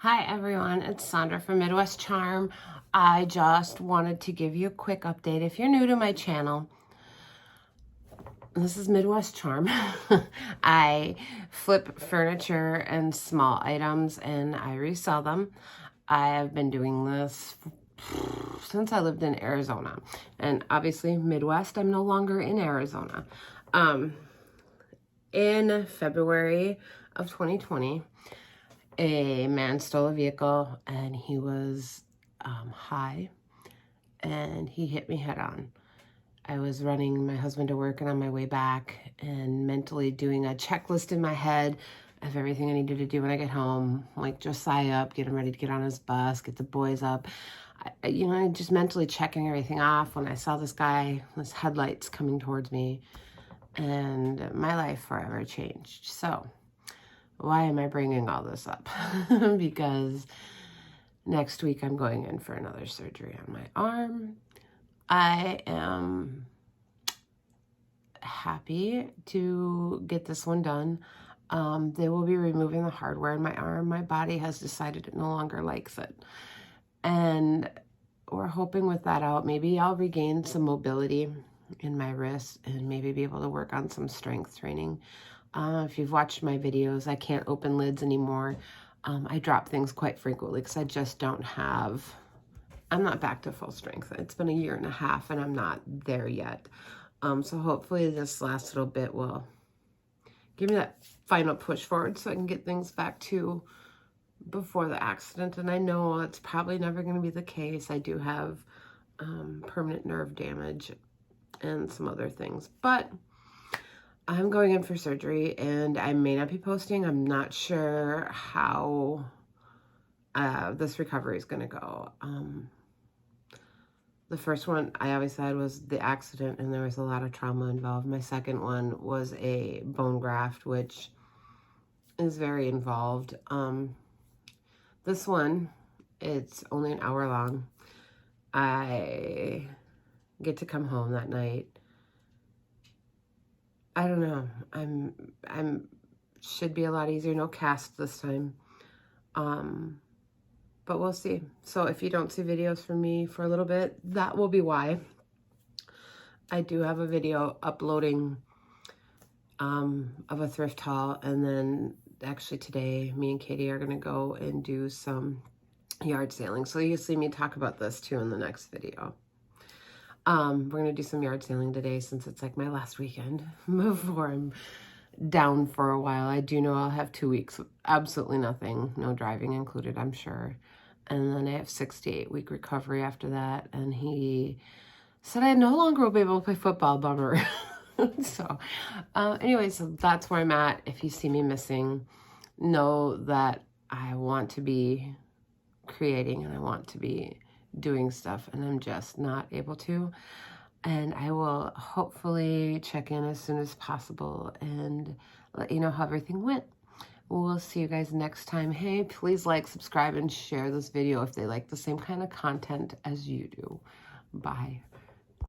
Hi everyone, it's Sandra from Midwest Charm. I just wanted to give you a quick update. If you're new to my channel, this is Midwest Charm. I flip furniture and small items and I resell them. I have been doing this since I lived in Arizona. And obviously Midwest, I'm no longer in Arizona. In February of 2020, a man stole a vehicle and he was high and he hit me head on. I was running my husband to work and on my way back and mentally doing a checklist in my head of everything I needed to do when I get home, like Josiah up, get him ready to get on his bus, get the boys up. Just mentally checking everything off when I saw this guy, his headlights coming towards me, and my life forever changed. So why am I bringing all this up? Because next week I'm going in for another surgery on my arm. I am happy to get this one done. They will be removing the hardware in my arm. My body has decided it no longer likes it. And we're hoping with that out, maybe I'll regain some mobility in my wrist and maybe be able to work on some strength training. If you've watched my videos, I can't open lids anymore. I drop things quite frequently because I just don't have, I'm not back to full strength. It's been 1.5 years and I'm not there yet. So hopefully this last little bit will give me that final push forward so I can get things back to before the accident. And I know it's probably never going to be the case. I do have permanent nerve damage and some other things, but I'm going in for surgery and I may not be posting. I'm not sure how this recovery is going to go. The first one I always said was the accident and there was a lot of trauma involved. My second one was a bone graft, which is very involved. This one, it's only an hour long. I get to come home that night. I don't know. I'm should be a lot easier. No cast this time. But we'll see. So if you don't see videos from me for a little bit, that will be why. I do have a video uploading of a thrift haul, and then actually today me and Katie are going to go and do some yard sailing. So you'll see me talk about this too in the next video. We're going to do some yard sailing today since it's like my last weekend before I'm down for a while. I do know I'll have 2 weeks, absolutely nothing, no driving included, I'm sure. And then I have 6 to 8 week recovery after that. And he said I no longer will be able to play football, bummer. So anyways, so that's where I'm at. If you see me missing, know that I want to be creating and I want to be doing stuff and I'm just not able to. And I will hopefully check in as soon as possible and let you know how everything went. We'll see you guys next time. Hey, please like, subscribe, and share this video if they like the same kind of content as you do. Bye.